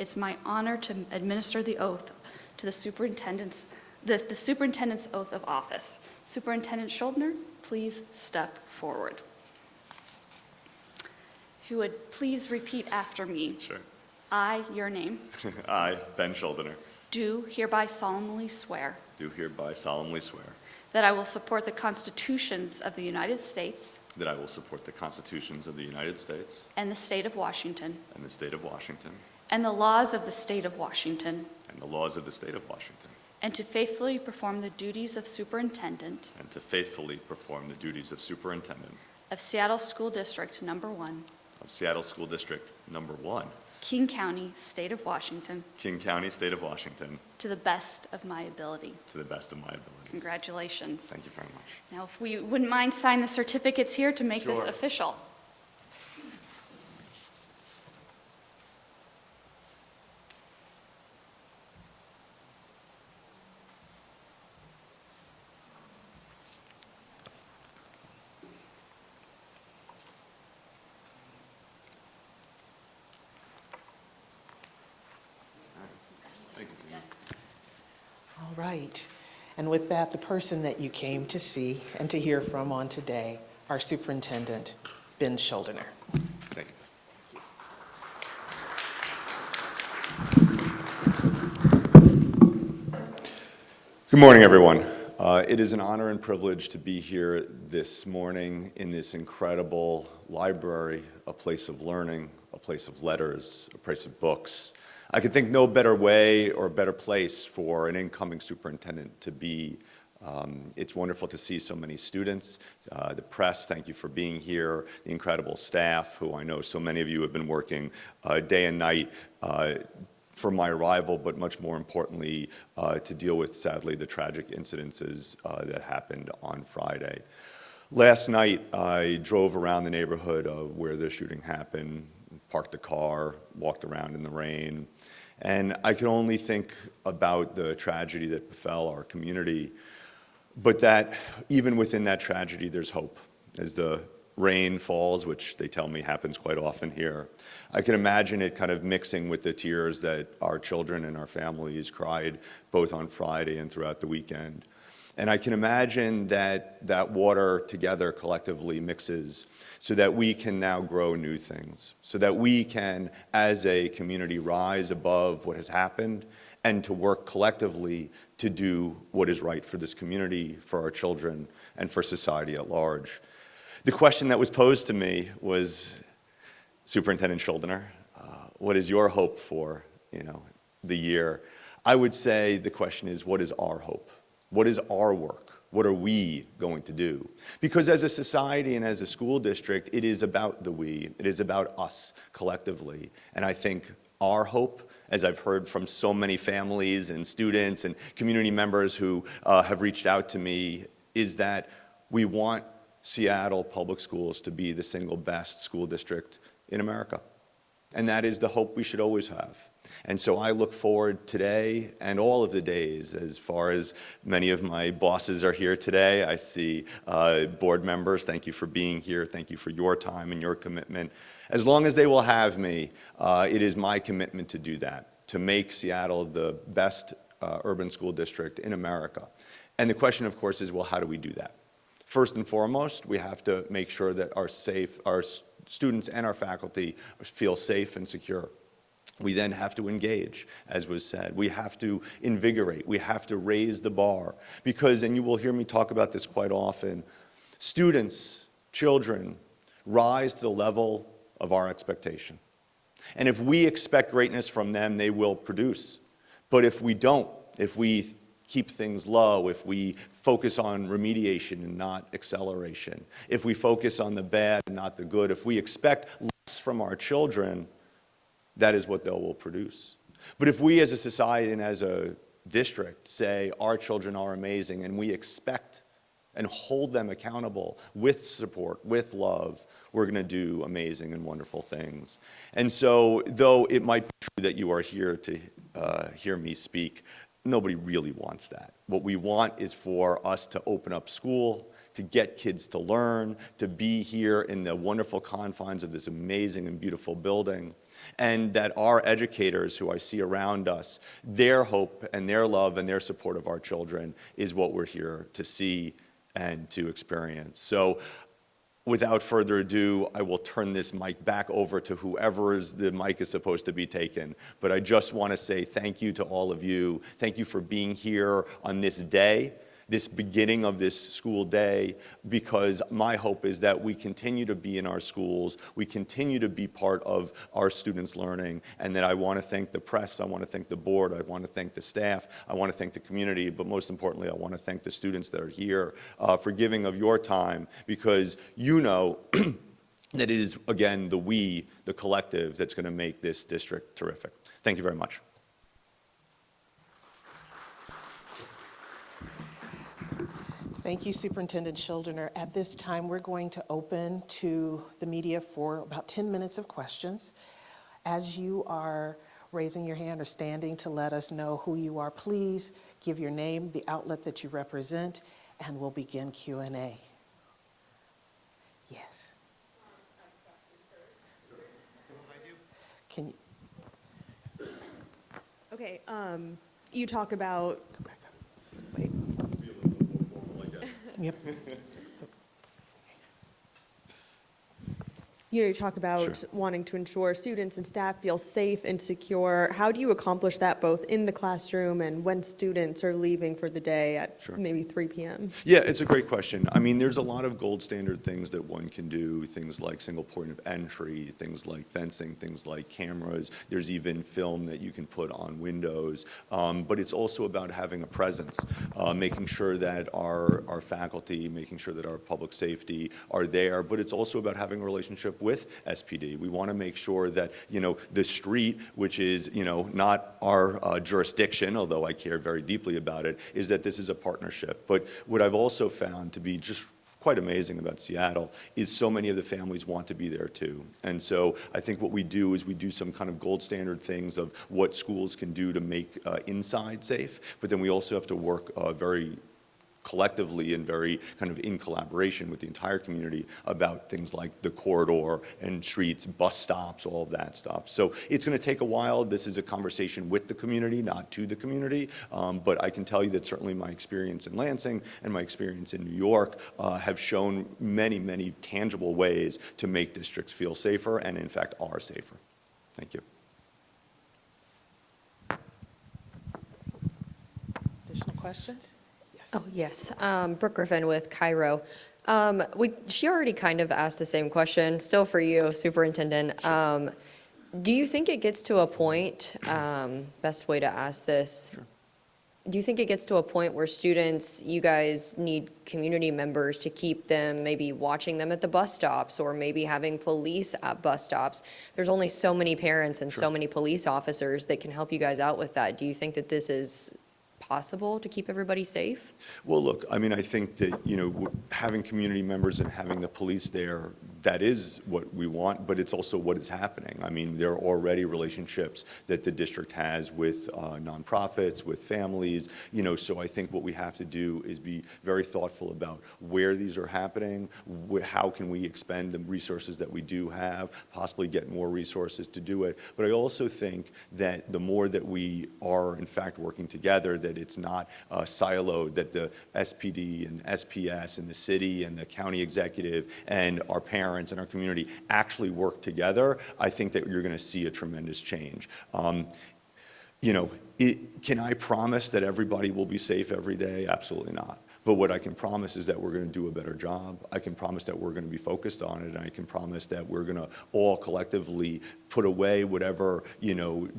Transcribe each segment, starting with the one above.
it's my honor to administer the oath to the superintendent's oath of office. Superintendent Shuldiner, please step forward. If you would please repeat after me. Sure. I, your name, I, Ben Shuldiner, do hereby solemnly swear do hereby solemnly swear that I will support the constitutions of the United States that I will support the constitutions of the United States and the state of Washington, and the state of Washington, and the laws of the state of Washington, and the laws of the state of Washington, and to faithfully perform the duties of superintendent and to faithfully perform the duties of superintendent of Seattle School District Number 1, of Seattle School District Number 1, King County, State of Washington, King County, state of Washington, to the best of my ability. to the best of my abilities. Congratulations. Thank you very much. Now, if we wouldn't mind sign the certificates here to make this Sure. official. Thank you. All right. And with that, the person that you came to see and to hear from on today, our Superintendent, Ben Shuldiner. Thank you. Good morning, everyone. It is an honor and privilege to be here this morning in this incredible library, a place of learning, a place of letters, a place of books. I could think no better way or better place for an incoming superintendent to be. It's wonderful to see so many students, the press, thank you for being here, the incredible staff, who I know so many of you have been working day and night for my arrival, but much more importantly, to deal with, sadly, the tragic incidences that happened on Friday. Last night, I drove around the neighborhood of where the shooting happened, parked the car, walked around in the rain, and I could only think about the tragedy that befell our community, but that even within that tragedy, there's hope. As the rain falls, which they tell me happens quite often here, I can imagine it kind of mixing with the tears that our children and our families cried both on Friday and throughout the weekend. And I can imagine that that water together collectively mixes so that we can now grow new things, so that we can, as a community, rise above what has happened and to work collectively to do what is right for this community, for our children, and for society at large. The question that was posed to me was, Superintendent Shuldiner, what is your hope for, the year? I would say the question is, what is our hope? What is our work? What are we going to do? Because as a society and as a school district, it is about the we. It is about us collectively. And I think our hope, as I've heard from so many families and students and community members who have reached out to me, is that we want Seattle Public Schools to be the single best school district in America. And that is the hope we should always have. And so I look forward today and all of the days, as far as many of my bosses are here today. I see board members, thank you for being here. Thank you for your time and your commitment. As long as they will have me, it is my commitment to do that, to make Seattle the best urban school district in America. And the question, of course, is, well, how do we do that? First and foremost, we have to make sure that our students and our faculty feel safe and secure. We then have to engage, as was said. We have to invigorate. We have to raise the bar. Because, and you will hear me talk about this quite often, students, children, rise to the level of our expectation. And if we expect greatness from them, they will produce. But if we don't, if we keep things low, if we focus on remediation and not acceleration, if we focus on the bad and not the good, if we expect less from our children, that is what they will produce. But if we as a society and as a district say our children are amazing and we expect and hold them accountable with support, with love, we're going to do amazing and wonderful things. And so, though it might be true that you are here to hear me speak, nobody really wants that. What we want is for us to open up school, to get kids to learn, to be here in the wonderful confines of this amazing and beautiful building. and that our educators who I see around us, their hope and their love and their support of our children is what we're here to see and to experience. So without further ado, I will turn this mic back over to whoever the mic is supposed to be taken. But I just want to say thank you to all of you. Thank you for being here on this day, this beginning of this school day, because my hope is that we continue to be in our schools, we continue to be part of our students' learning, and that I want to thank the press, I want to thank the board, I want to thank the staff, I want to thank the community, but most importantly, I want to thank the students that are here for giving of your time, because you know that it is, again, the we, the collective, that's going to make this district terrific. Thank you very much. Thank you, Superintendent Shuldiner. At this time, we're going to open to the media for about 10 minutes of questions. As you are raising your hand or standing to let us know who you are, please give your name, the outlet that you represent, and we'll begin Q&A. Yes. Can you? Okay, you talk about, wait, Yep. you talk about Sure. wanting to ensure students and staff feel safe and secure. How do you accomplish that both in the classroom and when students are leaving for the day at Sure. maybe 3 p.m.? Yeah, it's a great question. I mean, there's a lot of gold standard things that one can do, things like single point of entry, things like fencing, things like cameras. There's even film that you can put on windows. But it's also about having a presence, making sure that our faculty, making sure that our public safety are there. But it's also about having a relationship with SPD. We want to make sure that, the street, which is, not our jurisdiction, although I care very deeply about it, is that this is a partnership. But what I've also found to be just quite amazing about Seattle is so many of the families want to be there too. And so I think what we do is we do some kind of gold standard things of what schools can do to make inside safe, but then we also have to work very collectively and very kind of in collaboration with the entire community about things like the corridor and streets, bus stops, all of that stuff. So it's going to take a while. This is a conversation with the community, not to the community. But I can tell you that certainly my experience in Lansing and my experience in New York have shown many, many tangible ways to make districts feel safer and in fact are safer. Thank you. Additional questions? Oh, yes. Brooke Griffin with Cairo. She already kind of asked the same question, still for you, Superintendent. Do you think it gets to a point, best way to ask this, Sure. Do you think it gets to a point where students, you guys need community members to keep them, maybe watching them at the bus stops or maybe having police at bus stops? There's only so many parents and Sure. so many police officers that can help you guys out with that. Do you think that this is possible to keep everybody safe? Well, look, I mean, I think that, having community members and having the police there, that is what we want, but it's also what is happening. I mean, there are already relationships that the district has with nonprofits, with families, so I think what we have to do is be very thoughtful about where these are happening, how can we expend the resources that we do have, possibly get more resources to do it. But I also think that the more that we are, in fact, working together, that it's not siloed, that the SPD and SPS and the city and the county executive and our parents and our community actually work together, I think that you're going to see a tremendous change. Can I promise that everybody will be safe every day? Absolutely not. But what I can promise is that we're going to do a better job. I can promise that we're going to be focused on it, and I can promise that we're going to all collectively put away whatever,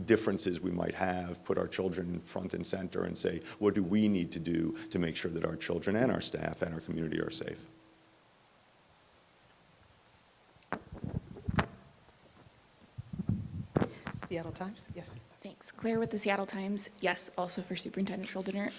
differences we might have, put our children front and center and say, what do we need to do to make sure that our children and our staff and our community are safe? Seattle Times, yes. Thanks. Claire with the Seattle Times. Yes, also for Superintendent Shuldiner.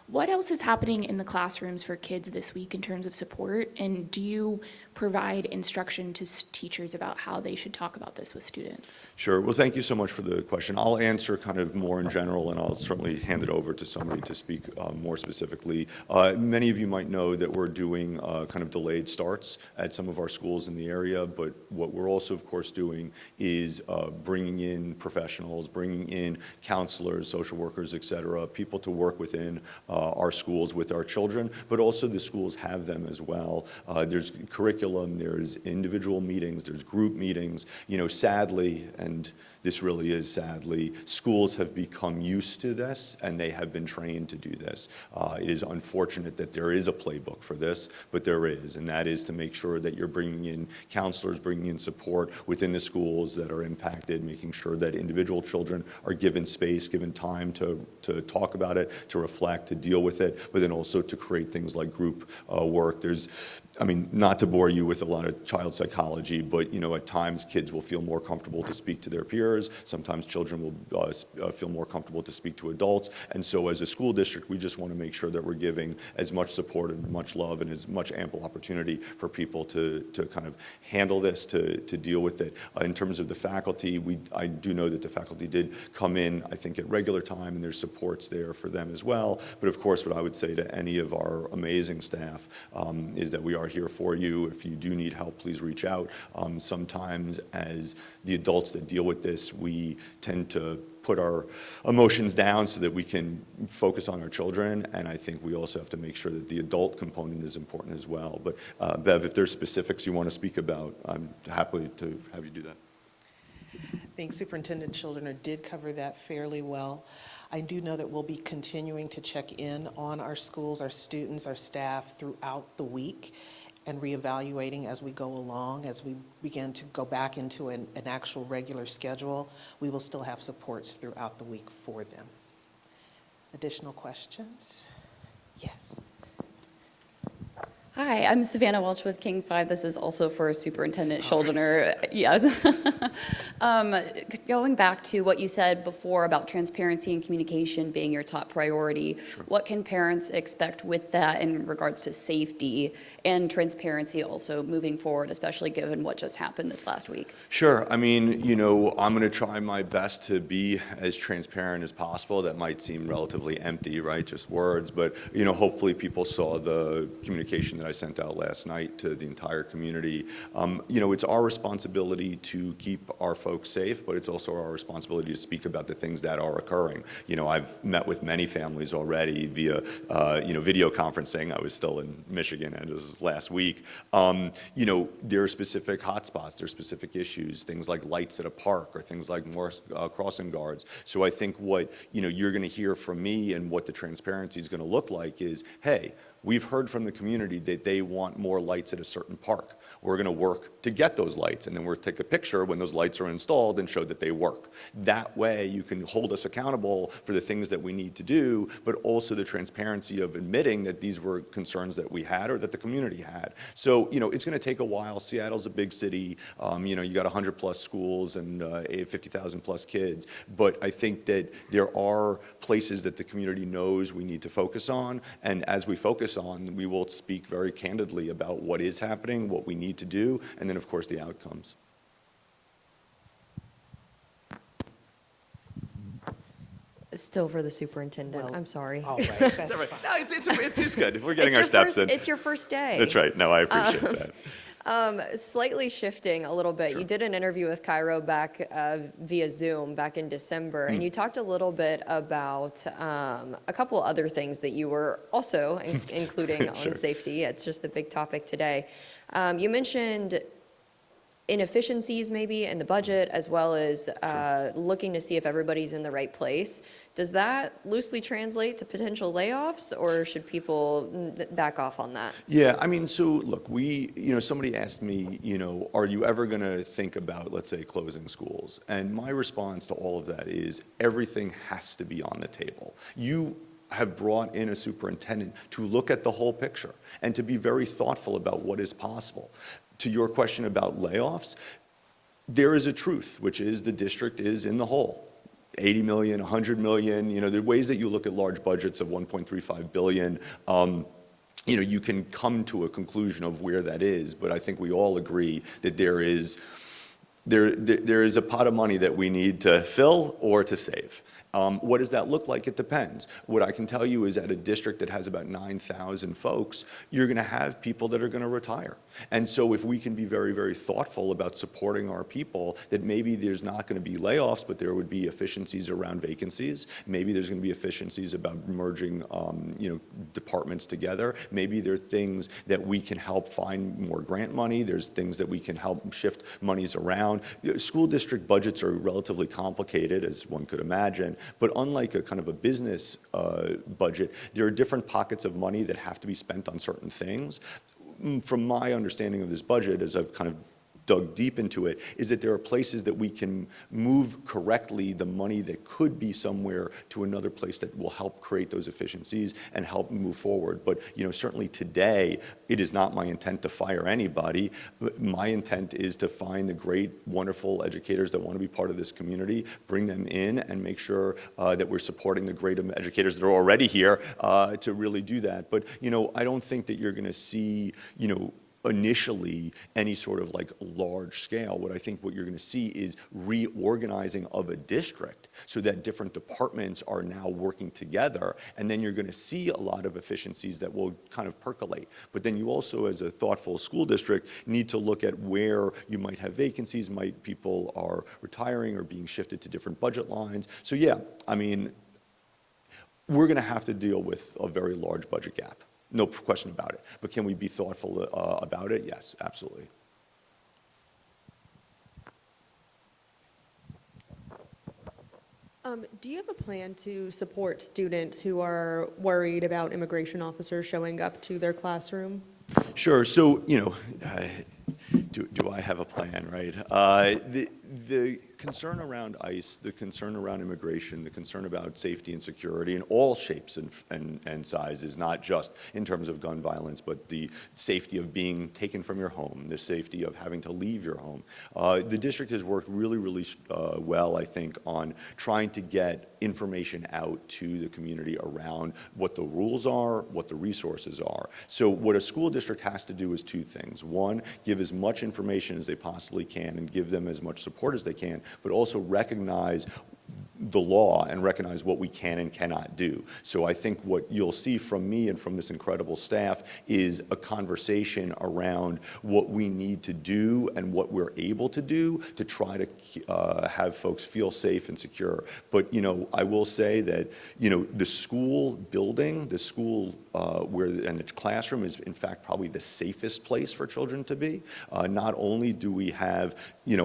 What else is happening in the classrooms for kids this week in terms of support? And do you provide instruction to teachers about how they should talk about this with students? Sure. Well, thank you so much for the question. I'll answer kind of more in general, and I'll certainly hand it over to somebody to speak more specifically. Many of you might know that we're doing kind of delayed starts at some of our schools in the area, but what we're also, of course, doing is bringing in professionals, bringing in counselors, social workers, et cetera, people to work within our schools with our children, but also the schools have them as well. There's curriculum, there's individual meetings, there's group meetings. You know, sadly, and this really is sadly, schools have become used to this and they have been trained to do this. It is unfortunate that there is a playbook for this, but there is, and that is to make sure that you're bringing in counselors, bringing in support within the schools that are impacted, making sure that individual children are given space, given time to talk about it, to reflect, to deal with it, but then also to create things like group work. I mean, not to bore you with a lot of child psychology, but, you know, at times kids will feel more comfortable to speak to their peers. Sometimes children will feel more comfortable to speak to adults. And so as a school district, we just want to make sure that we're giving as much support and much love and as much ample opportunity for people to kind of handle this, to deal with it. In terms of the faculty, I do know that the faculty did come in, I think, at regular time, and there's supports there for them as well. But of course, what I would say to any of our amazing staff is that we are here for you. If you do need help, please reach out. Sometimes as the adults that deal with this, we tend to put our emotions down so that we can focus on our children, and I think we also have to make sure that the adult component is important as well. But Bev, if there's specifics you want to speak about, I'm happy to have you do that. I think Superintendent Shuldiner did cover that fairly well. I do know that we'll be continuing to check in on our schools, our students, our staff throughout the week and reevaluating as we go along. As we begin to go back into an actual regular schedule, we will still have supports throughout the week for them. Additional questions? Yes. Hi, I'm Savannah Welch with King 5. This is also for Superintendent Shuldiner. Yes. Going back to what you said before about transparency and communication being your top priority, Sure. What can parents expect with that in regards to safety and transparency also moving forward, especially given what just happened this last week? Sure. I mean, you know, I'm going to try my best to be as transparent as possible. That might seem relatively empty, right? Just words. But, you know, hopefully people saw the communication that I sent out last night to the entire community. You know, it's our responsibility to keep our folks safe, but it's also our responsibility to speak about the things that are occurring. You know, I've met with many families already via, you know, video conferencing. I was still in Michigan, and it was last week. You know, there are specific hotspots, there are specific issues, things like lights at a park or things like more crossing guards. So I think what, you know, you're going to hear from me and what the transparency is going to look like is, hey, we've heard from the community that they want more lights at a certain park. We're going to work to get those lights, and then we'll take a picture when those lights are installed and show that they work. That way, you can hold us accountable for the things that we need to do, but also the transparency of admitting that these were concerns that we had or that the community had. So, you know, it's going to take a while. Seattle's a big city. You know, you got 100+ schools and 50,000+ kids. But I think that there are places that the community knows we need to focus on, and as we focus on, we will speak very candidly about what is happening, what we need to do, and then, of course, the outcomes. Still for the superintendent, Well, I'm sorry. All right. That's All right. fine. No, it's good. We're getting It's our your steps in. It's your first day. That's right. No, I appreciate that. Slightly shifting a little bit, Sure. you did an interview with Cairo back via Zoom back in December, and you talked a little bit about a couple other things that you were also including Sure. on safety. It's just the big topic today. You mentioned inefficiencies maybe in the budget, as well as looking to see if everybody's in the right place. Does that loosely translate to potential layoffs, or should people back off on that? Yeah, I mean, so look, you know, somebody asked me, you know, are you ever going to think about, let's say, closing schools? And my response to all of that is everything has to be on the table. You have brought in a superintendent to look at the whole picture and to be very thoughtful about what is possible. To your question about layoffs, there is a truth, which is the district is in the hole. 80 million, 100 million, there are ways that you look at large budgets of 1.35 billion. You can come to a conclusion of where that is, but I think we all agree that there is a pot of money that we need to fill or to save. What does that look like? It depends. What I can tell you is at a district that has about 9,000 folks, you're going to have people that are going to retire. And so if we can be very, very thoughtful about supporting our people, that maybe there's not going to be layoffs, but there would be efficiencies around vacancies. Maybe there's going to be efficiencies about merging departments together. Maybe there are things that we can help find more grant money. There's things that we can help shift monies around. School district budgets are relatively complicated, as one could imagine. But unlike a kind of a business budget, there are different pockets of money that have to be spent on certain things. From my understanding of this budget, as I've kind of dug deep into it, is that there are places that we can move correctly the money that could be somewhere to another place that will help create those efficiencies and help move forward. But certainly today, it is not my intent to fire anybody. My intent is to find the great, wonderful educators that want to be part of this community, bring them in, and make sure that we're supporting the great educators that are already here to really do that. But I don't think that you're going to see initially any sort of like large scale. What I think what you're going to see is reorganizing of a district so that different departments are now working together, and then you're going to see a lot of efficiencies that will kind of percolate. But then you also, as a thoughtful school district, need to look at where you might have vacancies, people are retiring or being shifted to different budget lines. So yeah, I mean, we're going to have to deal with a very large budget gap. No question about it. But can we be thoughtful about it? Yes, absolutely. Do you have a plan to support students who are worried about immigration officers showing up to their classroom? Sure. So, do I have a plan, right? The concern around ICE, the concern around immigration, the concern about safety and security in all shapes and sizes, not just in terms of gun violence, but the safety of being taken from your home, the safety of having to leave your home. The district has worked really, really well, I think, on trying to get information out to the community around what the rules are, what the resources are. So what a school district has to do is two things. One, give as much information as they possibly can and give them as much support as they can, but also recognize the law and recognize what we can and cannot do. So I think what you'll see from me and from this incredible staff is a conversation around what we need to do and what we're able to do to try to have folks feel safe and secure. But, I will say that, the school building, the school and the classroom is in fact probably the safest place for children to be. Not only do we have,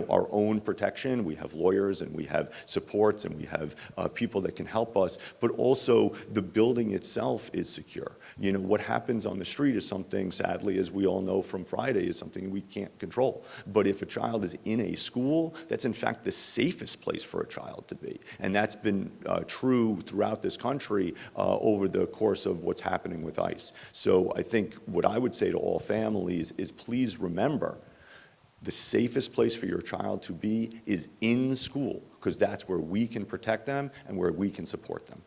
our own protection, we have lawyers and we have supports and we have people that can help us, but also the building itself is secure. What happens on the street is something, sadly, as we all know from Friday, is something we can't control. But if a child is in a school, that's in fact the safest place for a child to be. And that's been true throughout this country over the course of what's happening with ICE. So I think what I would say to all families is please remember the safest place for your child to be is in school, because that's where we can protect them and where we can support them.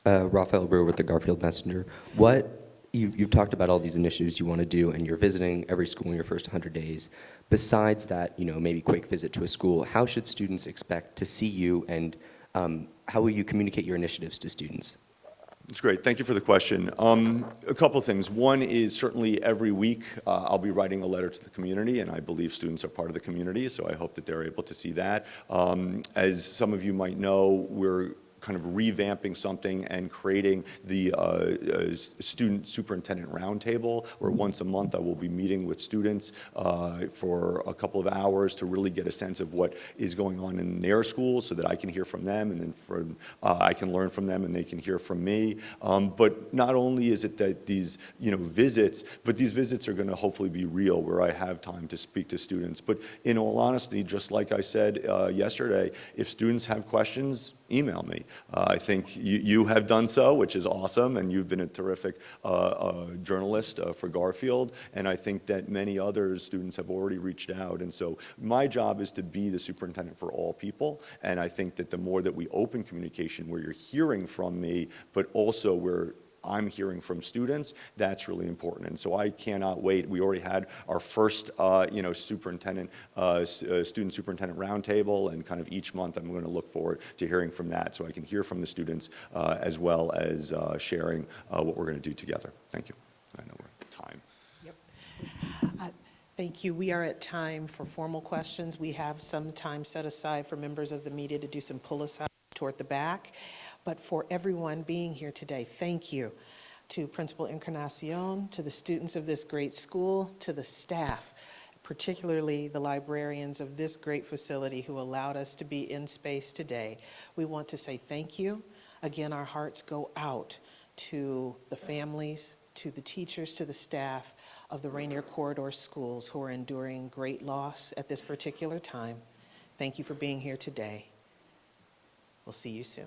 Raphael Brewer with the Garfield Messenger. You've talked about all these initiatives you want to do, and you're visiting every school in your first 100 days. Besides that, maybe quick visit to a school, how should students expect to see you, and how will you communicate your initiatives to students? That's great. Thank you for the question. A couple things. One is certainly every week I'll be writing a letter to the community, and I believe students are part of the community, so I hope that they're able to see that. As some of you might know, we're kind of revamping something and creating the student superintendent roundtable, where once a month I will be meeting with students for a couple of hours to really get a sense of what is going on in their schools, so that I can hear from them, and then I can learn from them and they can hear from me. But not only is it that these visits, but these visits are going to hopefully be real, where I have time to speak to students. But in all honesty, just like I said yesterday, if students have questions, email me. I think you have done so, which is awesome, and you've been a terrific journalist for Garfield, and I think that many other students have already reached out. And so my job is to be the superintendent for all people, and I think that the more that we open communication where you're hearing from me, but also where I'm hearing from students, that's really important. And so I cannot wait. We already had our first, student superintendent roundtable, and kind of each month I'm going to look forward to hearing from that, so I can hear from the students as well as sharing what we're going to do together. Thank you. I know we're at time. Yep. Thank you. We are at time for formal questions. We have some time set aside for members of the media to do some pull-aside toward the back. But for everyone being here today, thank you to Principal Encarnacion, to the students of this great school, to the staff, particularly the librarians of this great facility who allowed us to be in space today. We want to say thank you. Again, our hearts go out to the families, to the teachers, to the staff of the Rainier Corridor schools who are enduring great loss at this particular time. Thank you for being here today. We'll see you soon.